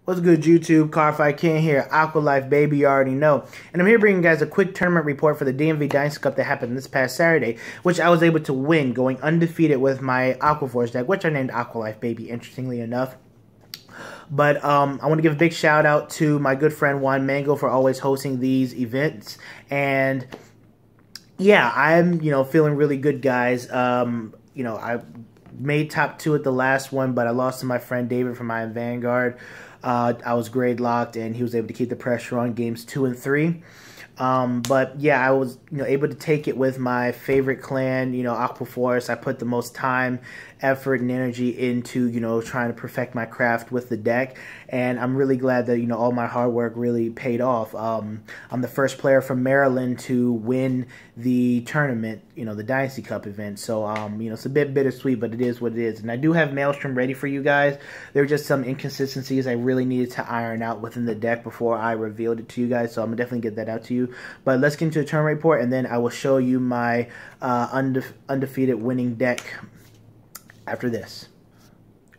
What's good, YouTube? Cardfight King here. Aqua Life, baby, you already know. And I'm here bringing you guys a quick tournament report for the DMV Dynasty Cup that happened this past Saturday, which I was able to win, going undefeated with my Aqua Force deck, which I named Aqua Life, baby, interestingly enough. But I want to give a big shout out to my good friend Juan Mango for always hosting these events. And yeah, I'm feeling really good, guys. I made top 2 at the last one, but I lost to my friend David from my Vanguard. I was grade locked, and he was able to keep the pressure on games 2 and 3. But yeah, I was able to take it with my favorite clan, Aqua Force. I put the most time, effort, and energy into trying to perfect my craft with the deck, and I'm really glad that all my hard work really paid off. I'm the first player from Maryland to win the tournament, the Dynasty Cup event. So it's a bit bittersweet, but it is what it is. And I do have Maelstrom ready for you guys. There were just some inconsistencies I really needed to iron out within the deck before I revealed it to you guys. So I'm gonna definitely get that out to you. But let's get into the tournament report, and then I will show you my undefeated winning deck after this.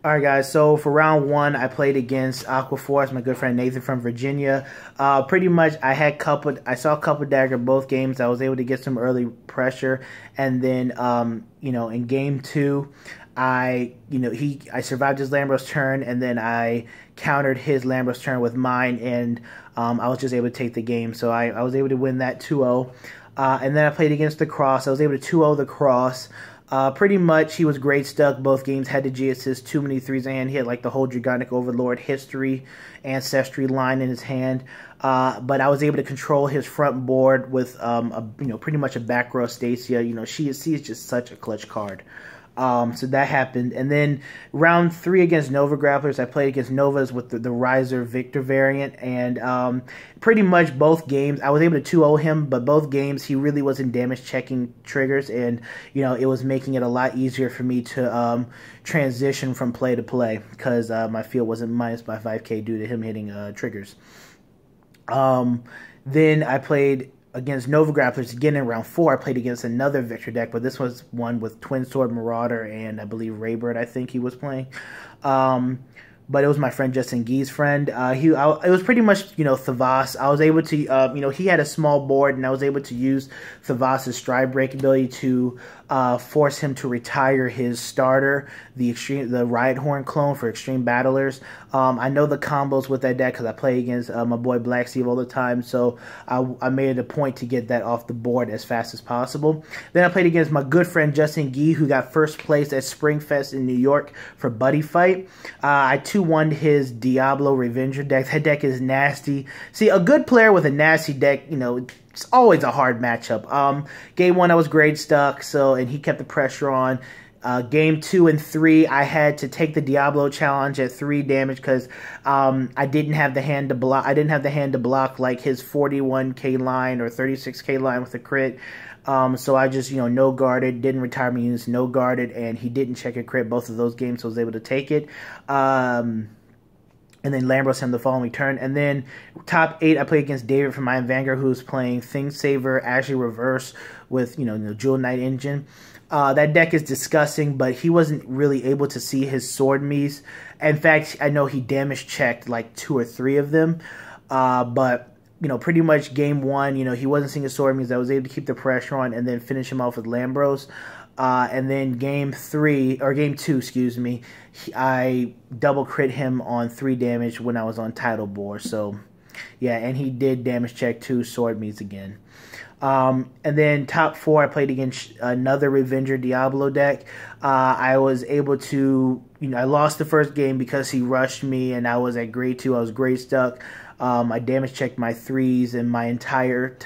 Alright guys, so for round 1, I played against Aqua Force, my good friend Nathan from Virginia. Pretty much, I saw a couple dagger both games. I was able to get some early pressure, and then in game 2, I survived his Lambros turn, and then I countered his Lambros turn with mine, and I was just able to take the game. So I was able to win that 2-0. And then I played against the Cross. I was able to 2-0 the Cross. Pretty much, he was grade stuck. Both games had the G assist, too many threes in hand. He had like the whole Dragonic Overlord history, ancestry line in his hand. But I was able to control his front board with pretty much a back row Stacia. She is just such a clutch card. So that happened. And then round 3 against Nova Grapplers, I played against Novas with the Riser Victor variant. And pretty much both games, I was able to 2-0 him, but both games he really wasn't damage checking triggers. And, it was making it a lot easier for me to transition from play to play, because my field wasn't minus by 5k due to him hitting triggers. Then I played against Nova Grapplers again in round 4. I played against another Victor deck, but this was one with Twin Sword Marauder and I believe Raybird, I think he was playing. But it was my friend Justin Gee's friend. It was pretty much, Thavas. I was able to, he had a small board, and I was able to use Thavas's Stride Break ability to force him to retire his starter, the Riot Horn clone for Extreme Battlers. I know the combos with that deck because I play against my boy Black Steve all the time, so I made it a point to get that off the board as fast as possible. Then I played against my good friend Justin Gee, who got first place at Springfest in New York for Buddy Fight. I 2-1'd his Diablo Revenger deck. That deck is nasty. See, a good player with a nasty deck, it's always a hard matchup. Game 1, I was grade stuck, and he kept the pressure on. Game 2 and 3, I had to take the Diablo challenge at 3 damage because I didn't have the hand to block. I didn't have the hand to block like his 41k line or 36k line with a crit. So I just no guarded, didn't retire my units, no guarded, and he didn't check a crit both of those games, so I was able to take it. And then Lambros him the following turn. And then top 8, I played against David from my Vanguard, who was playing Thingsaver, Ashley Reverse with, Jewel Knight Engine. That deck is disgusting, but he wasn't really able to see his sword me's. In fact, I know he damage checked like 2 or 3 of them. But pretty much game 1, he wasn't seeing his sword me's. I was able to keep the pressure on and then finish him off with Lambros. And then game 2, excuse me, I double crit him on 3 damage when I was on title board. So, yeah, and he did damage check 2 sword me's again. And then top 4, I played against another Revenger Diablo deck. I was able to, I lost the first game because he rushed me, and I was at grade 2. I was grade stuck. I damage checked my 3s and my entire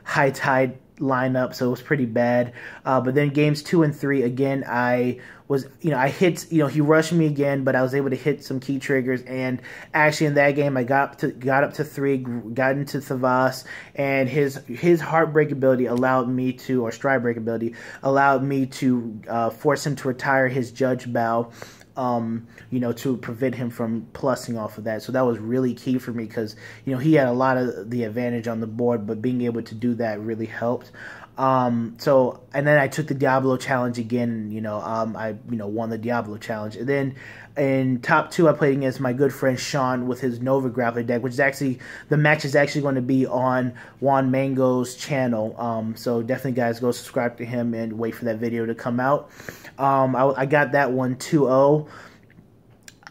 high tide lineup, so it was pretty bad. But then games 2 and 3, again, I was, I hit, he rushed me again, but I was able to hit some key triggers, and actually in that game, I got up to 3, got into Thavas, and his Heartbreak ability allowed me to, or Stride Break ability, allowed me to force him to retire his Judge Bow, to prevent him from plussing off of that. So that was really key for me because, he had a lot of the advantage on the board, but being able to do that really helped. And then I took the Diablo challenge again, I, won the Diablo challenge. And then In top 2, I played against my good friend Sean with his Nova Grappler deck, which is actually, the match is actually going to be on Juan Mango's channel. So definitely, guys, go subscribe to him and wait for that video to come out. I got that one 2-0.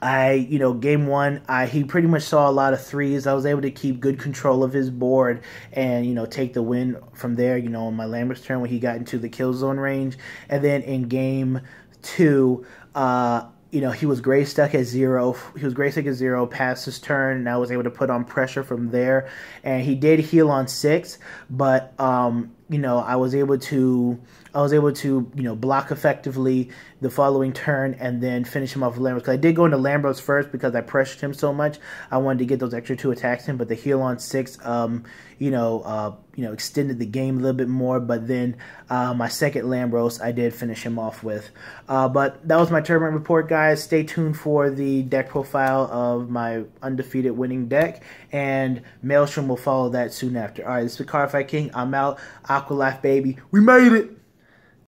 Game 1, he pretty much saw a lot of threes. I was able to keep good control of his board and, take the win from there, on my Lambert's turn when he got into the kill zone range. And then in game 2, he was gray stuck at 0. He was gray stuck at 0 past his turn, and I was able to put on pressure from there. And he did heal on 6, but I was able to block effectively the following turn and then finish him off with Lambros. Because I did go into Lambros first because I pressured him so much. I wanted to get those extra 2 attacks in, but the heal on 6, extended the game a little bit more. But then my second Lambros, I did finish him off with. But that was my tournament report, guys. Stay tuned for the deck profile of my undefeated winning deck, and Maelstrom will follow that soon after. All right, this is the Cardfight King. I'm out. Aqualife, baby. We made it.